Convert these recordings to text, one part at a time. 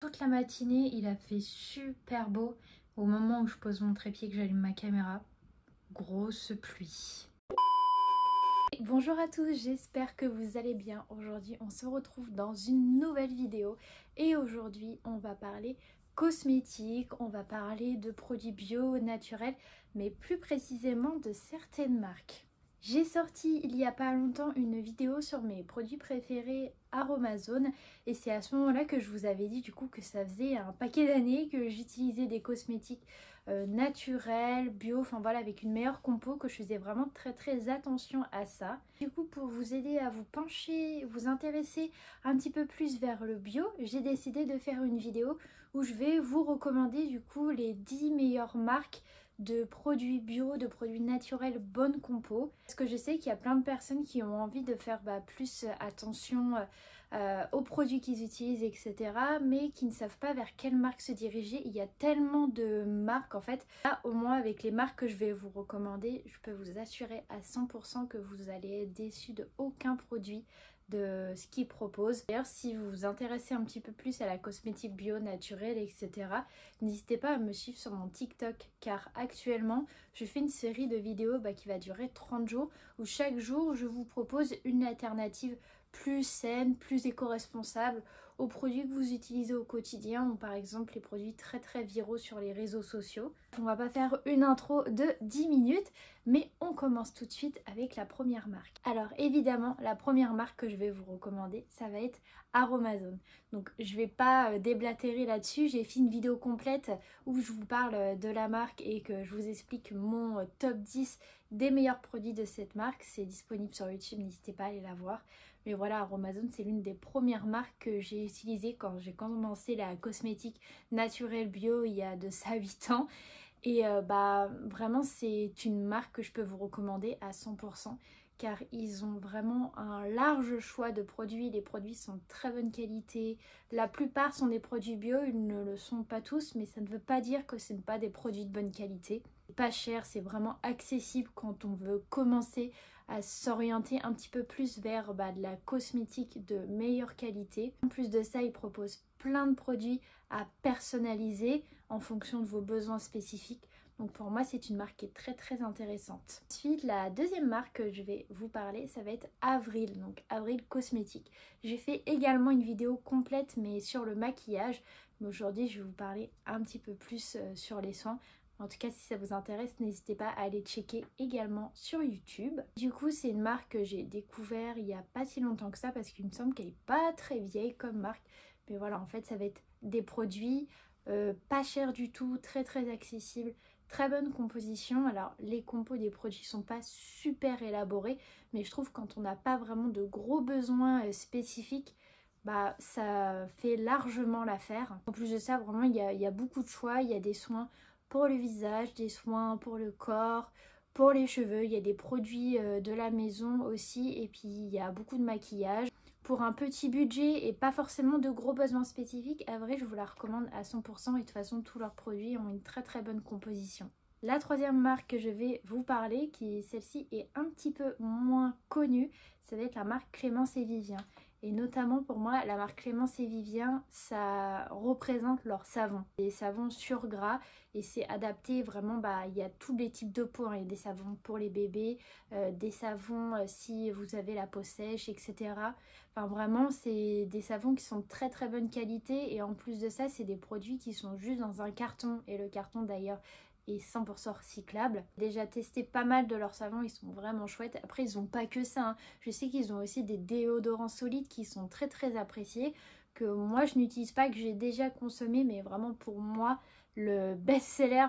Toute la matinée, il a fait super beau. Au moment où je pose mon trépied, que j'allume ma caméra, grosse pluie. Bonjour à tous, j'espère que vous allez bien. Aujourd'hui, on se retrouve dans une nouvelle vidéo et aujourd'hui, on va parler cosmétiques, on va parler de produits bio, naturels, mais plus précisément de certaines marques. J'ai sorti il y a pas longtemps une vidéo sur mes produits préférés Aromazone et c'est à ce moment-là que je vous avais dit du coup que ça faisait un paquet d'années que j'utilisais des cosmétiques naturels, bio, enfin voilà, avec une meilleure compo, que je faisais vraiment très attention à ça. Du coup, pour vous aider à vous pencher, vous intéresser un petit peu plus vers le bio, j'ai décidé de faire une vidéo où je vais vous recommander du coup les 10 meilleures marques de produits bio, de produits naturels bonne compo. Parce que je sais qu'il y a plein de personnes qui ont envie de faire plus attention aux produits qu'ils utilisent, etc. mais qui ne savent pas vers quelle marque se diriger. Il y a tellement de marques en fait. Là, au moins avec les marques que je vais vous recommander, je peux vous assurer à 100% que vous allez être déçus de aucun produit de ce qu'ils proposent. D'ailleurs, si vous vous intéressez un petit peu plus à la cosmétique bio, naturelle, etc., n'hésitez pas à me suivre sur mon TikTok car actuellement, je fais une série de vidéos qui va durer 30 jours où chaque jour, je vous propose une alternative plus saine, plus éco-responsable aux produits que vous utilisez au quotidien ou par exemple les produits très viraux sur les réseaux sociaux. On va pas faire une intro de 10 minutes mais on commence tout de suite avec la première marque. Alors évidemment la première marque que je vais vous recommander ça va être Aromazone. Donc je vais pas déblatérer là-dessus, j'ai fait une vidéo complète où je vous parle de la marque et que je vous explique mon top 10 des meilleurs produits de cette marque. C'est disponible sur YouTube, n'hésitez pas à aller la voir. Mais voilà, Aromazone, c'est l'une des premières marques que j'ai utilisées quand j'ai commencé la cosmétique naturelle bio il y a de ça 8 ans. Et vraiment, c'est une marque que je peux vous recommander à 100% car ils ont vraiment un large choix de produits. Les produits sont de très bonne qualité. La plupart sont des produits bio, ils ne le sont pas tous, mais ça ne veut pas dire que ce ne sont pas des produits de bonne qualité. Pas cher, c'est vraiment accessible quand on veut commencer à s'orienter un petit peu plus vers de la cosmétique de meilleure qualité. En plus de ça, ils proposent plein de produits à personnaliser en fonction de vos besoins spécifiques. Donc pour moi, c'est une marque qui est très intéressante. Ensuite, la deuxième marque que je vais vous parler, ça va être Avril, donc Avril Cosmétiques. J'ai fait également une vidéo complète mais sur le maquillage. Mais aujourd'hui, je vais vous parler un petit peu plus sur les soins. En tout cas, si ça vous intéresse, n'hésitez pas à aller checker également sur YouTube. Du coup, c'est une marque que j'ai découvert il n'y a pas si longtemps que ça parce qu'il me semble qu'elle n'est pas très vieille comme marque. Mais voilà, en fait, ça va être des produits pas chers du tout, très accessibles, très bonne composition. Alors, les compos des produits sont pas super élaborés, mais je trouve quand on n'a pas vraiment de gros besoins spécifiques, ça fait largement l'affaire. En plus de ça, vraiment, il y a beaucoup de choix. Il y a des soins pour le visage, des soins pour le corps, pour les cheveux. Il y a des produits de la maison aussi. Et puis, il y a beaucoup de maquillage. Pour un petit budget et pas forcément de gros besoins spécifiques, à vrai, je vous la recommande à 100% et de toute façon, tous leurs produits ont une très bonne composition. La troisième marque que je vais vous parler, qui celle-ci est un petit peu moins connue, ça va être la marque Clémence et Vivien. Et notamment pour moi, la marque Clémence et Vivien, ça représente leur savon. Des savons sur gras et c'est adapté vraiment, il y a tous les types de peau. Il y a des savons pour les bébés, des savons si vous avez la peau sèche, etc. Enfin vraiment, c'est des savons qui sont de très bonne qualité et en plus de ça, c'est des produits qui sont juste dans un carton. Et le carton d'ailleurs est 100% recyclable. J'ai déjà testé pas mal de leurs savons, ils sont vraiment chouettes. Après, ils n'ont pas que ça, hein. Je sais qu'ils ont aussi des déodorants solides qui sont très appréciés, que moi je n'utilise pas, que j'ai déjà consommé, mais vraiment pour moi, le best-seller,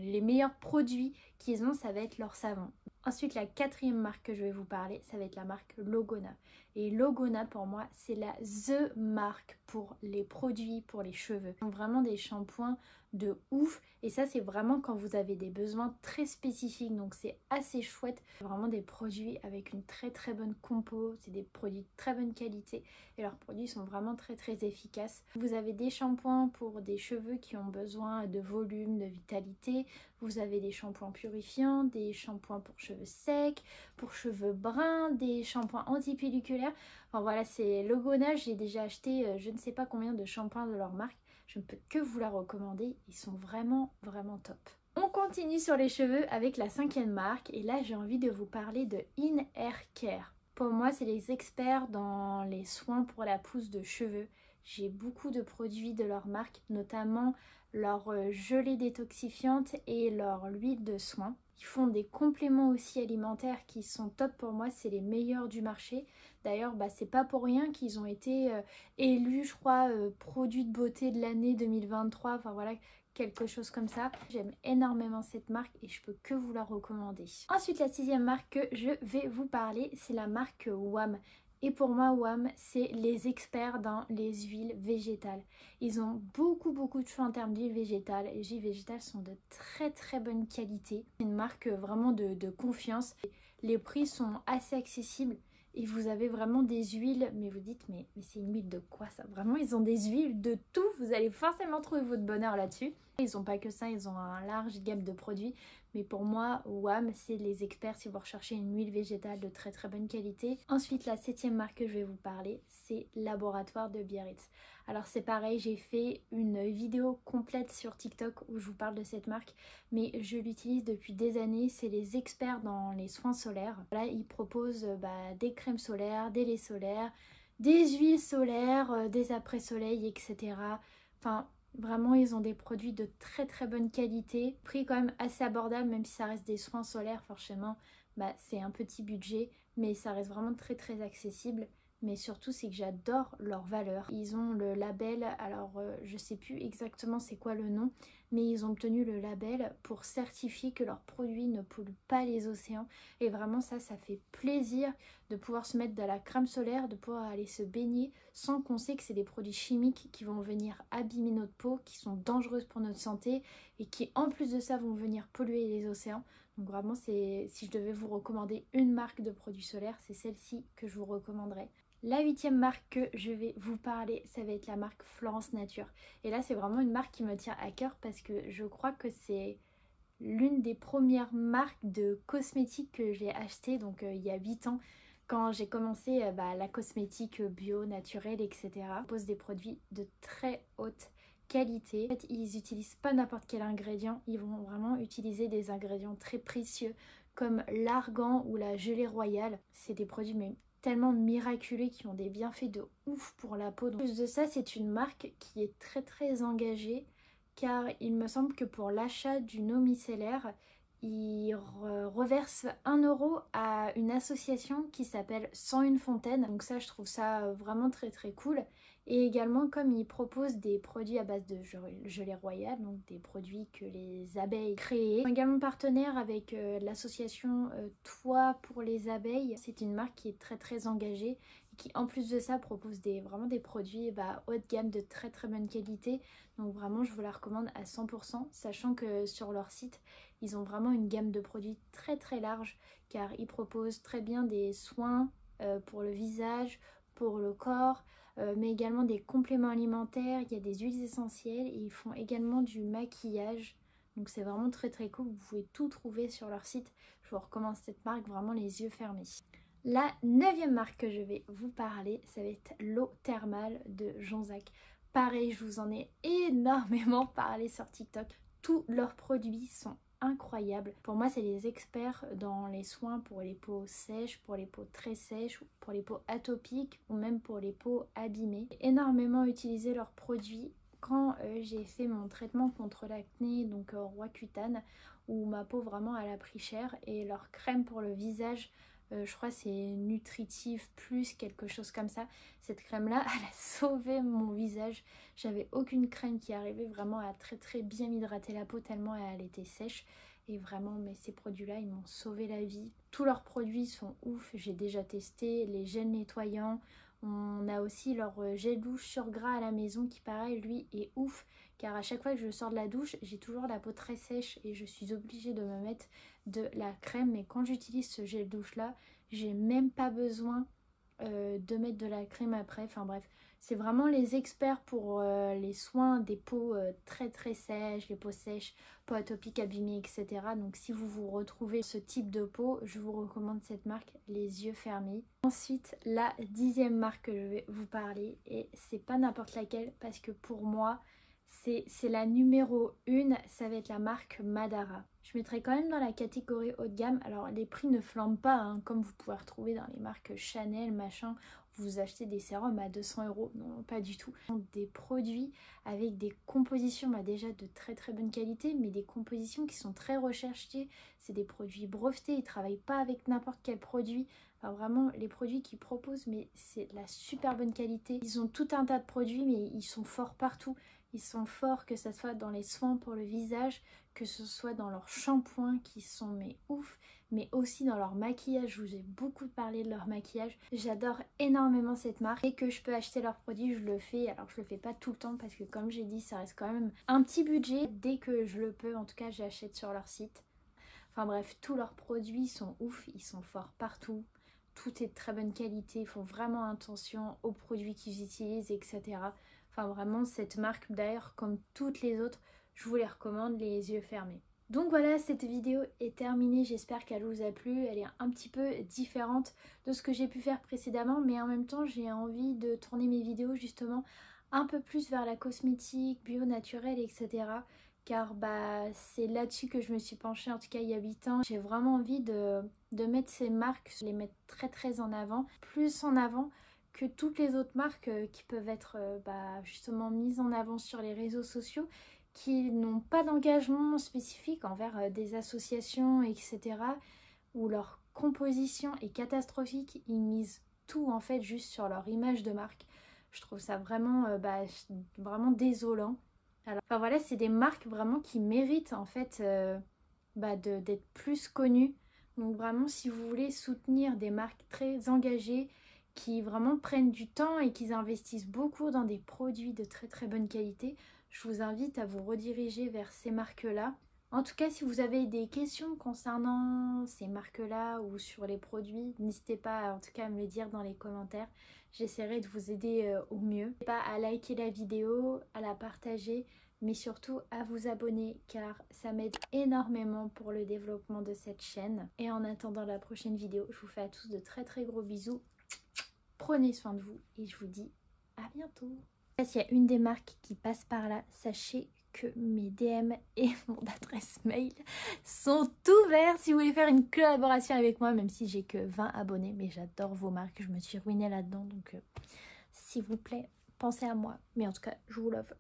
les meilleurs produits qu'ils ont, ça va être leur savon. Ensuite, la quatrième marque que je vais vous parler, ça va être la marque Logona. Et Logona, pour moi, c'est la THE marque pour les produits, pour les cheveux. Ils ont vraiment des shampoings de ouf. Et ça, c'est vraiment quand vous avez des besoins très spécifiques. Donc, c'est assez chouette. Vraiment des produits avec une très bonne compo. C'est des produits de très bonne qualité. Et leurs produits sont vraiment très efficaces. Vous avez des shampoings pour des cheveux qui ont besoin de volume, de vitalité. Vous avez des shampoings purifiants, des shampoings pour cheveux secs, pour cheveux bruns, des shampoings anti-pelliculaires. Enfin voilà, c'est Logona, j'ai déjà acheté je ne sais pas combien de shampoings de leur marque. je ne peux que vous la recommander, ils sont vraiment top. On continue sur les cheveux avec la 5e marque et là j'ai envie de vous parler de In Hair Care. Pour moi c'est les experts dans les soins pour la pousse de cheveux. J'ai beaucoup de produits de leur marque, notamment leur gelée détoxifiante et leur huile de soin. Ils font des compléments aussi alimentaires qui sont top pour moi, c'est les meilleurs du marché. D'ailleurs, c'est pas pour rien qu'ils ont été élus, je crois, produits de beauté de l'année 2023. Enfin voilà, quelque chose comme ça. J'aime énormément cette marque et je peux que vous la recommander. Ensuite, la 6e marque que je vais vous parler, c'est la marque WAM. Et pour moi, WAM, c'est les experts dans les huiles végétales. Ils ont beaucoup de choix en termes d'huiles végétales. Et les huiles végétales sont de très bonne qualité. C'est une marque vraiment de confiance. Les prix sont assez accessibles. Et vous avez vraiment des huiles, mais vous dites, mais c'est une huile de quoi ça? Vraiment, ils ont des huiles de tout. Vous allez forcément trouver votre bonheur là-dessus. Ils n'ont pas que ça, ils ont un large gamme de produits. Mais pour moi, WAM, c'est les experts si vous recherchez une huile végétale de très bonne qualité. Ensuite, la 7e marque que je vais vous parler, c'est Laboratoire de Biarritz. Alors c'est pareil, j'ai fait une vidéo complète sur TikTok où je vous parle de cette marque, mais je l'utilise depuis des années. C'est les experts dans les soins solaires. Là, ils proposent des crèmes solaires, des laits solaires, des huiles solaires, des après-soleil, etc. Enfin, vraiment, ils ont des produits de très bonne qualité, prix quand même assez abordable, même si ça reste des soins solaires, forcément, c'est un petit budget, mais ça reste vraiment très accessible. Mais surtout, c'est que j'adore leur valeur. Ils ont le label, alors je sais plus exactement c'est quoi le nom, mais ils ont obtenu le label pour certifier que leurs produits ne polluent pas les océans. Et vraiment ça fait plaisir de pouvoir se mettre de la crème solaire, de pouvoir aller se baigner sans qu'on sait que c'est des produits chimiques qui vont venir abîmer notre peau, qui sont dangereuses pour notre santé et qui en plus de ça vont venir polluer les océans. Donc vraiment, si je devais vous recommander une marque de produits solaires, c'est celle-ci que je vous recommanderais. La 8e marque que je vais vous parler, ça va être la marque Florence Nature. Et là, c'est vraiment une marque qui me tient à cœur parce que je crois que c'est l'une des premières marques de cosmétiques que j'ai achetées, donc il y a 8 ans, quand j'ai commencé la cosmétique bio, naturelle, etc. Ils proposent des produits de très haute qualité. En fait, ils n'utilisent pas n'importe quel ingrédient, ils vont vraiment utiliser des ingrédients très précieux comme l'argan ou la gelée royale. C'est des produits mais tellement miraculeux qui ont des bienfaits de ouf pour la peau. En plus de ça, c'est une marque qui est très engagée car il me semble que pour l'achat d'une eau micellaire, ils reversent 1 euro à une association qui s'appelle 101 Fontaines. Donc ça, je trouve ça vraiment très cool. Et également, comme ils proposent des produits à base de gelée royale, donc des produits que les abeilles créent. Ils sont également partenaires avec l'association Toi pour les abeilles. C'est une marque qui est très engagée et qui en plus de ça propose vraiment des produits haut de gamme de très bonne qualité. Donc vraiment, je vous la recommande à 100%, sachant que sur leur site, ils ont vraiment une gamme de produits très large car ils proposent très bien des soins pour le visage, pour le corps, mais également des compléments alimentaires, il y a des huiles essentielles et ils font également du maquillage. Donc c'est vraiment très cool, vous pouvez tout trouver sur leur site. Je vous recommande cette marque vraiment les yeux fermés. La 9e marque que je vais vous parler, ça va être l'eau thermale de Jonzac. Pareil, je vous en ai énormément parlé sur TikTok. Tous leurs produits sont incroyables. Pour moi, c'est les experts dans les soins pour les peaux sèches, pour les peaux très sèches, pour les peaux atopiques ou même pour les peaux abîmées. J'ai énormément utilisé leurs produits quand j'ai fait mon traitement contre l'acné, donc Roaccutane, où ma peau vraiment elle a pris cher, et leur crème pour le visage, je crois c'est Nutritive Plus, quelque chose comme ça. Cette crème là elle a sauvé mon visage. J'avais aucune crème qui arrivait vraiment à très bien m'hydrater la peau tellement elle était sèche. Et vraiment, mais ces produits là ils m'ont sauvé la vie. Tous leurs produits sont ouf, j'ai déjà testé les gels nettoyants. On a aussi leur gel douche sur gras à la maison qui pareil lui est ouf, car à chaque fois que je sors de la douche j'ai toujours la peau très sèche et je suis obligée de me mettre de la crème. Mais quand j'utilise ce gel douche là, j'ai même pas besoin de mettre de la crème après. Enfin bref, c'est vraiment les experts pour les soins des peaux très sèches, les peaux sèches, peaux atopiques, abîmées, etc. Donc si vous retrouvez ce type de peau, je vous recommande cette marque les yeux fermés. Ensuite, la 10e marque que je vais vous parler, et c'est pas n'importe laquelle parce que pour moi c'est la numéro 1, ça va être la marque Madara. Je mettrai quand même dans la catégorie haut de gamme. Alors les prix ne flambent pas, hein, comme vous pouvez retrouver dans les marques Chanel, machin. Vous achetez des sérums à 200 €, non pas du tout. Des produits avec des compositions déjà de très très bonne qualité, mais des compositions qui sont très recherchées. C'est des produits brevetés, ils ne travaillent pas avec n'importe quel produit. Enfin vraiment les produits qu'ils proposent, mais c'est de la super bonne qualité. Ils ont tout un tas de produits, mais ils sont forts partout. Ils sont forts, que ce soit dans les soins pour le visage, que ce soit dans leurs shampoings qui sont mais ouf, mais aussi dans leur maquillage. Je vous ai beaucoup parlé de leur maquillage. J'adore énormément cette marque. Dès que je peux acheter leurs produits, je le fais. Alors je le fais pas tout le temps parce que comme j'ai dit, ça reste quand même un petit budget. Dès que je le peux, en tout cas, j'achète sur leur site. Enfin bref, tous leurs produits sont ouf, ils sont forts partout. Tout est de très bonne qualité, ils font vraiment attention aux produits qu'ils utilisent, etc. Enfin vraiment cette marque d'ailleurs comme toutes les autres, je vous les recommande les yeux fermés. Donc voilà, cette vidéo est terminée, j'espère qu'elle vous a plu. Elle est un petit peu différente de ce que j'ai pu faire précédemment, mais en même temps j'ai envie de tourner mes vidéos justement un peu plus vers la cosmétique, bio, naturel, etc. Car c'est là-dessus que je me suis penchée en tout cas il y a 8 ans. J'ai vraiment envie de mettre ces marques, les mettre très très en avant, plus en avant que toutes les autres marques qui peuvent être justement mises en avant sur les réseaux sociaux, qui n'ont pas d'engagement spécifique envers des associations, etc. où leur composition est catastrophique. Ils misent tout en fait juste sur leur image de marque. Je trouve ça vraiment, vraiment désolant. Alors, enfin voilà, c'est des marques vraiment qui méritent en fait d'être plus connues. Donc vraiment, si vous voulez soutenir des marques très engagées, qui vraiment prennent du temps et qui investissent beaucoup dans des produits de très très bonne qualité, je vous invite à vous rediriger vers ces marques-là. En tout cas, si vous avez des questions concernant ces marques-là ou sur les produits, n'hésitez pas en tout cas à me le dire dans les commentaires. J'essaierai de vous aider au mieux. N'hésitez pas à liker la vidéo, à la partager, mais surtout à vous abonner car ça m'aide énormément pour le développement de cette chaîne. Et en attendant la prochaine vidéo, je vous fais à tous de très très gros bisous. Prenez soin de vous et je vous dis à bientôt. S'il y a une des marques qui passe par là, sachez que mes DM et mon adresse mail sont ouverts si vous voulez faire une collaboration avec moi, même si j'ai que 20 abonnés, mais j'adore vos marques, je me suis ruinée là-dedans, donc s'il vous plaît, pensez à moi. Mais en tout cas, je vous love.